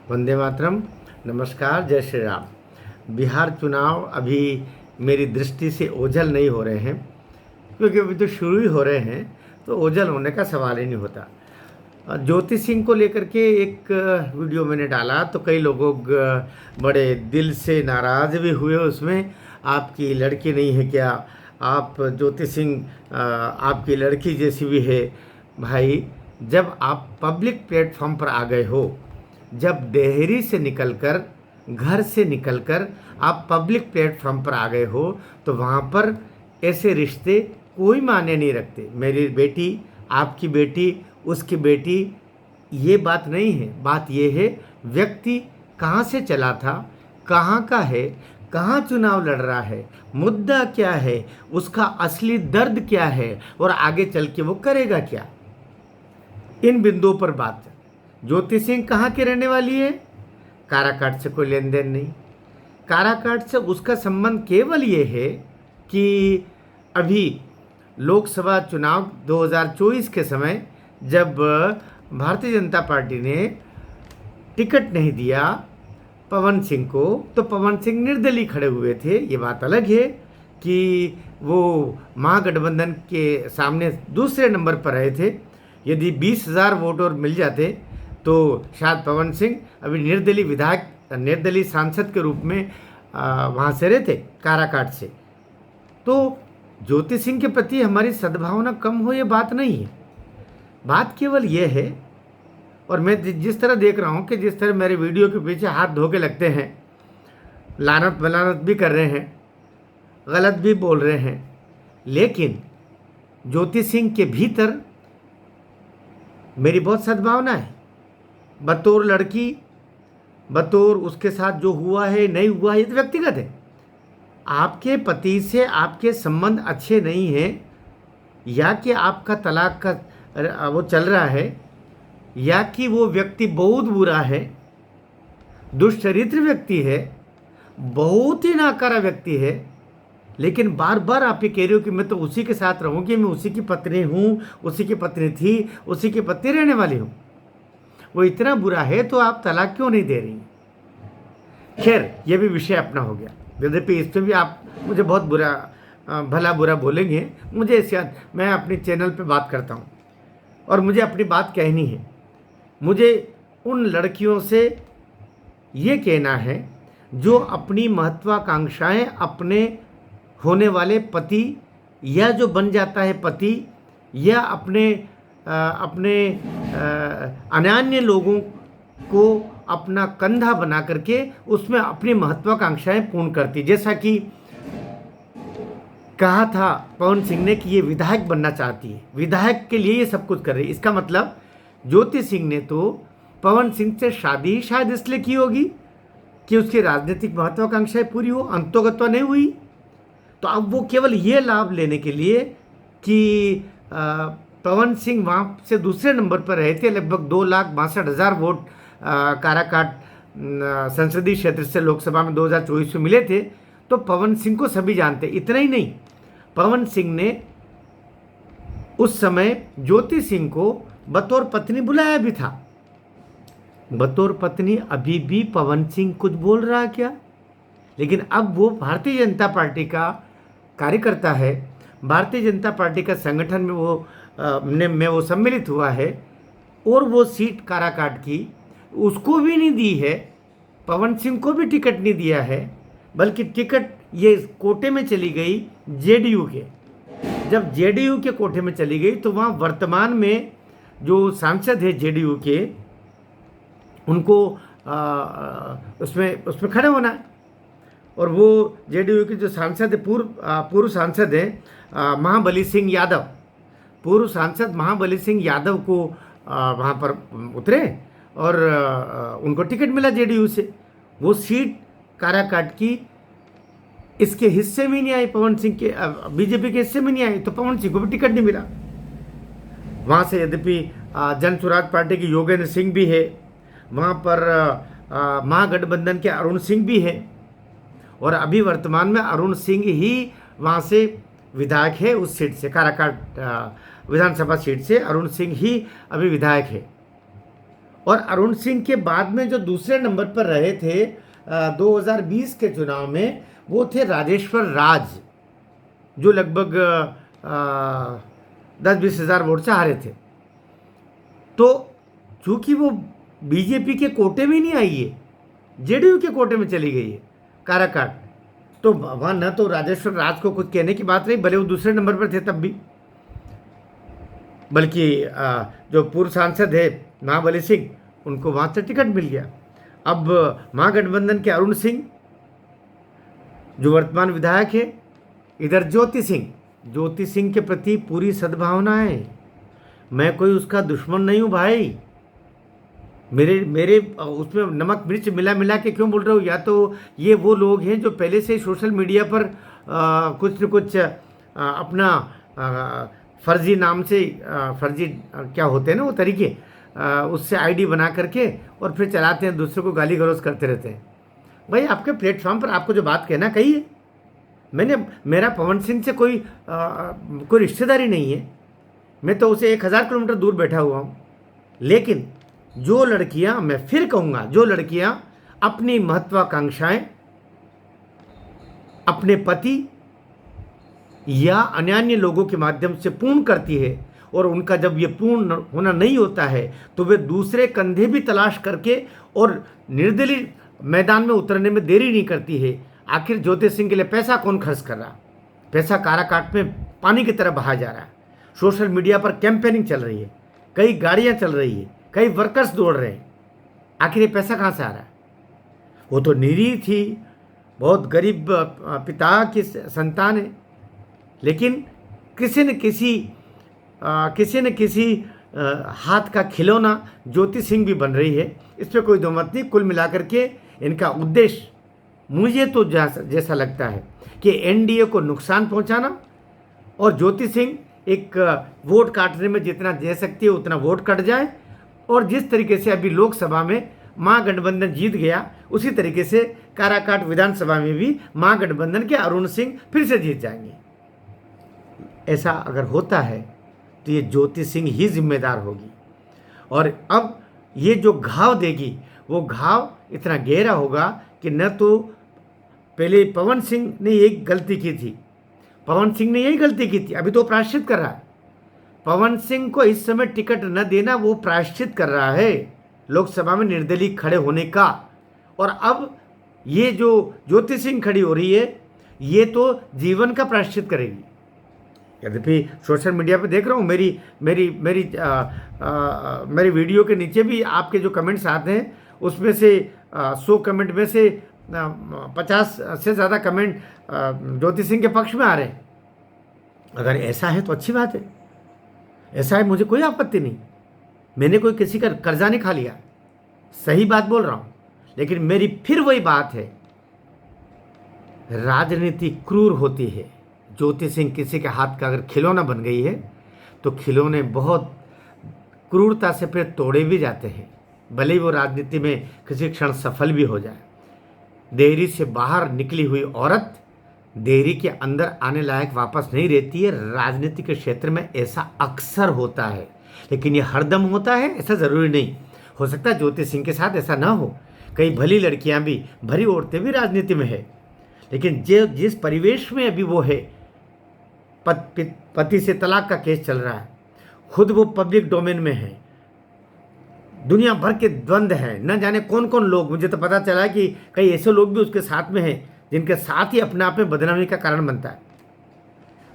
वंदे मातरम। नमस्कार, जय श्री राम। बिहार चुनाव अभी मेरी दृष्टि से ओझल नहीं हो रहे हैं, क्योंकि अभी तो शुरू ही हो रहे हैं, तो ओझल होने का सवाल ही नहीं होता। ज्योति सिंह को लेकर के एक वीडियो मैंने डाला तो कई लोगों बड़े दिल से नाराज़ भी हुए उसमें। आपकी लड़की नहीं है क्या? आप ज्योति सिंह आपकी लड़की जैसी भी है। भाई, जब आप पब्लिक प्लेटफॉर्म पर आ गए हो, जब देहरी से निकलकर, घर से निकलकर आप पब्लिक प्लेटफॉर्म पर आ गए हो, तो वहाँ पर ऐसे रिश्ते कोई मायने नहीं रखते। मेरी बेटी, आपकी बेटी, उसकी बेटी, ये बात नहीं है। बात ये है व्यक्ति कहाँ से चला था, कहाँ का है, कहाँ चुनाव लड़ रहा है, मुद्दा क्या है, उसका असली दर्द क्या है और आगे चल के वो करेगा क्या। इन बिंदुओं पर बात है। ज्योति सिंह कहाँ की रहने वाली है? काराकाट से कोई लेन देन नहीं। काराकाट से उसका संबंध केवल ये है कि अभी लोकसभा चुनाव 2024 के समय जब भारतीय जनता पार्टी ने टिकट नहीं दिया पवन सिंह को, तो पवन सिंह निर्दलीय खड़े हुए थे। ये बात अलग है कि वो महागठबंधन के सामने दूसरे नंबर पर रहे थे। यदि 20,000 वोट और मिल जाते तो शायद पवन सिंह अभी निर्दलीय सांसद के रूप में वहाँ से रहे थे, काराकाट से। तो ज्योति सिंह के प्रति हमारी सद्भावना कम हो, ये बात नहीं है। बात केवल ये है, और मैं जिस तरह देख रहा हूँ कि जिस तरह मेरे वीडियो के पीछे हाथ धो के लगते हैं, लानत मलानत भी कर रहे हैं, गलत भी बोल रहे हैं, लेकिन ज्योति सिंह के भीतर मेरी बहुत सद्भावना है। बतौर लड़की, बतौर उसके साथ जो हुआ है नहीं हुआ है, ये तो व्यक्तिगत है। आपके पति से आपके संबंध अच्छे नहीं हैं, या कि आपका तलाक का वो चल रहा है, या कि वो व्यक्ति बहुत बुरा है, दुष्चरित्र व्यक्ति है, बहुत ही नाकारा व्यक्ति है, लेकिन बार बार आप ये कह रहे हो कि मैं तो उसी के साथ रहूँगी, मैं उसी की पत्नी हूँ, उसी की पत्नी थी, उसी की पत्नी रहने वाली हूँ। वो इतना बुरा है तो आप तलाक क्यों नहीं दे रही? खैर, ये भी विषय अपना हो गया। यद्यपि इसमें भी आप मुझे बहुत बुरा भला बुरा बोलेंगे, मुझे इसके बाद मैं अपने चैनल पे बात करता हूँ और मुझे अपनी बात कहनी है। मुझे उन लड़कियों से ये कहना है जो अपनी महत्वाकांक्षाएं अपने होने वाले पति, या जो बन जाता है पति, या अपने अन्यान्य लोगों को अपना कंधा बना करके उसमें अपनी महत्वाकांक्षाएं पूर्ण करती। जैसा कि कहा था पवन सिंह ने कि ये विधायक बनना चाहती है, विधायक के लिए ये सब कुछ कर रही है। इसका मतलब ज्योति सिंह ने तो पवन सिंह से शादी शायद इसलिए की होगी कि उसकी राजनीतिक महत्वाकांक्षाएं पूरी हो, अंतोगत्वा नहीं हुई। तो अब वो केवल ये लाभ लेने के लिए कि पवन सिंह वहाँ से दूसरे नंबर पर रहे थे, लगभग 2,62,000 वोट काराकाट संसदीय क्षेत्र से लोकसभा में 2024 में मिले थे। तो पवन सिंह को सभी जानते। इतना ही नहीं, पवन सिंह ने उस समय ज्योति सिंह को बतौर पत्नी बुलाया भी था। बतौर पत्नी अभी भी पवन सिंह कुछ बोल रहा है क्या? लेकिन अब वो भारतीय जनता पार्टी का कार्यकर्ता है, भारतीय जनता पार्टी का संगठन में वो सम्मिलित हुआ है, और वो सीट काराकाट की उसको भी नहीं दी है, पवन सिंह को भी टिकट नहीं दिया है, बल्कि टिकट ये कोटे में चली गई जेडीयू के। जब जेडीयू के कोटे में चली गई तो वहाँ वर्तमान में जो सांसद है जेडीयू के, उनको उसमें खड़े होना है। और वो जेडीयू के जो सांसद है, पूर्व सांसद है महाबली सिंह यादव, पूर्व सांसद महाबली सिंह यादव को वहाँ पर उतरे और उनको टिकट मिला जेडीयू से। वो सीट काराकाट की इसके हिस्से में नहीं आई, पवन सिंह के बीजेपी के हिस्से में नहीं आई, तो पवन सिंह को भी टिकट नहीं मिला। वहाँ से यद्यपि जन स्वराज पार्टी की योगेंद्र सिंह भी है, वहाँ पर महागठबंधन के अरुण सिंह भी है, और अभी वर्तमान में अरुण सिंह ही वहाँ से विधायक है। उस सीट से, काराकाट विधानसभा सीट से अरुण सिंह ही अभी विधायक है। और अरुण सिंह के बाद में जो दूसरे नंबर पर रहे थे 2020 के चुनाव में, वो थे राजेश्वर राज, जो लगभग 10-20 हज़ार वोट से हारे थे। तो चूंकि वो बीजेपी के कोटे में नहीं आई है, जेडीयू के कोटे में चली गई है काराकाट, तो वहाँ न तो राजेश्वर राज को कुछ कहने की बात नहीं, भले वो दूसरे नंबर पर थे तब भी, बल्कि जो पूर्व सांसद है महाबली सिंह, उनको वहाँ से टिकट मिल गया। अब महागठबंधन के अरुण सिंह जो वर्तमान विधायक है, इधर ज्योति सिंह के प्रति पूरी सद्भावना है। मैं कोई उसका दुश्मन नहीं हूँ भाई, मेरे उसमें नमक मिर्च मिला के क्यों बोल रहे हो? या तो ये वो लोग हैं जो पहले से ही सोशल मीडिया पर कुछ न कुछ अपना फर्जी नाम से फर्जी क्या होते हैं ना वो तरीके, उससे आईडी बना करके और फिर चलाते हैं, दूसरों को गाली गलौज करते रहते हैं। भाई आपके प्लेटफॉर्म पर आपको जो बात कहना कहिए। मेरा पवन सिंह से कोई रिश्तेदारी नहीं है, मैं तो उसे 1000 किलोमीटर दूर बैठा हुआ हूँ। लेकिन जो लड़कियाँ, मैं फिर कहूँगा, जो लड़कियाँ अपनी महत्वाकांक्षाएं अपने पति या अन्य लोगों के माध्यम से पूर्ण करती है, और उनका जब ये पूर्ण होना नहीं होता है तो वे दूसरे कंधे भी तलाश करके और निर्दलीय मैदान में उतरने में देरी नहीं करती है। आखिर ज्योति सिंह के लिए पैसा कौन खर्च कर रहा? पैसा काराकाट में पानी की तरह बहा जा रहा है। सोशल मीडिया पर कैंपेनिंग चल रही है, कई गाड़ियाँ चल रही है, कई वर्कर्स दौड़ रहे हैं। आखिर ये पैसा कहाँ से आ रहा है? वो तो निरीह थी, बहुत गरीब पिता की संतान है, लेकिन किसी न किसी हाथ का खिलौना ज्योति सिंह भी बन रही है। इस पर कोई दो मत नहीं। कुल मिलाकर के इनका उद्देश्य मुझे तो जैसा लगता है कि एनडीए को नुकसान पहुंचाना, और ज्योति सिंह एक वोट काटने में जितना दे सकती है उतना वोट कट जाए, और जिस तरीके से अभी लोकसभा में महागठबंधन जीत गया, उसी तरीके से काराकाट विधानसभा में भी महागठबंधन के अरुण सिंह फिर से जीत जाएंगे। ऐसा अगर होता है तो ये ज्योति सिंह ही जिम्मेदार होगी। और अब ये जो घाव देगी, वो घाव इतना गहरा होगा कि न तो पहले पवन सिंह ने एक गलती की थी, पवन सिंह ने यही गलती की थी, अभी तो प्रायश्चित कर रहा है। पवन सिंह को इस समय टिकट न देना, वो प्रायश्चित कर रहा है लोकसभा में निर्दलीय खड़े होने का। और अब ये जो ज्योति सिंह खड़ी हो रही है, ये तो जीवन का प्रायश्चित करेगी। यद्यपि सोशल मीडिया पे देख रहा हूँ, मेरी वीडियो के नीचे भी आपके जो कमेंट्स आते हैं, उसमें से 100 कमेंट में से 50 से ज़्यादा कमेंट ज्योति सिंह के पक्ष में आ रहे हैं। अगर ऐसा है तो अच्छी बात है, ऐसा है मुझे कोई आपत्ति नहीं। मैंने कोई किसी का कर्जा नहीं खा लिया, सही बात बोल रहा हूँ। लेकिन मेरी फिर वही बात है, राजनीति क्रूर होती है। ज्योति सिंह किसी के हाथ का अगर खिलौना बन गई है तो खिलौने बहुत क्रूरता से फिर तोड़े भी जाते हैं, भले ही वो राजनीति में किसी क्षण सफल भी हो जाए। देहरी से बाहर निकली हुई औरत देहरी के अंदर आने लायक वापस नहीं रहती है। राजनीति के क्षेत्र में ऐसा अक्सर होता है, लेकिन ये हरदम होता है ऐसा ज़रूरी नहीं। हो सकता है ज्योति सिंह के साथ ऐसा ना हो, कई भली लड़कियां भी, भरी औरतें भी राजनीति में है, लेकिन जिस परिवेश में अभी वो है, पति से तलाक का केस चल रहा है, खुद वो पब्लिक डोमेन में है, दुनिया भर के द्वंद्व हैं, न जाने कौन कौन लोग, मुझे तो पता चला कि कई ऐसे लोग भी उसके साथ में हैं जिनके साथ ही अपने आप में बदनामी का कारण बनता है।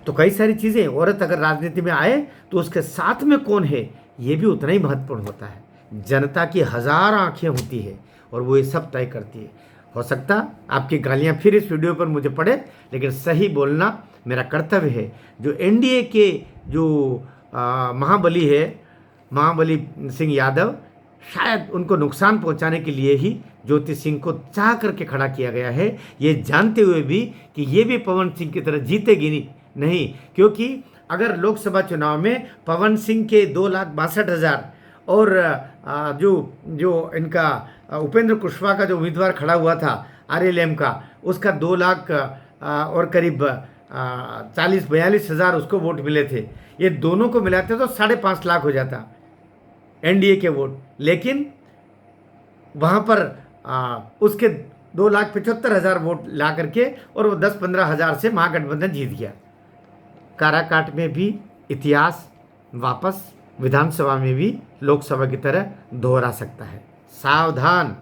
तो कई सारी चीज़ें, औरत अगर राजनीति में आए तो उसके साथ में कौन है ये भी उतना ही महत्वपूर्ण होता है। जनता की 1000 आंखें होती है और वो ये सब तय करती है। हो सकता आपकी गालियाँ फिर इस वीडियो पर मुझे पड़े, लेकिन सही बोलना मेरा कर्तव्य है। जो एनडीए के जो महाबली है, महाबली सिंह यादव, शायद उनको नुकसान पहुंचाने के लिए ही ज्योति सिंह को चाह करके खड़ा किया गया है, ये जानते हुए भी कि ये भी पवन सिंह की तरह जीतेगी नहीं। क्योंकि अगर लोकसभा चुनाव में पवन सिंह के 2,62,000 और जो इनका उपेंद्र कुशवाहा का जो उम्मीदवार खड़ा हुआ था आरएलएम का, उसका 2 लाख और करीब 40-42 हज़ार उसको वोट मिले थे, ये दोनों को मिलाते तो 5.5 लाख हो जाता एनडीए के वोट। लेकिन वहाँ पर उसके 2,75,000 वोट ला करके और वो 10-15 हज़ार से महागठबंधन जीत गया। काराकाट में भी इतिहास वापस विधानसभा में भी लोकसभा की तरह दोहरा सकता है। सावधान।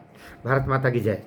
भारत माता की जय।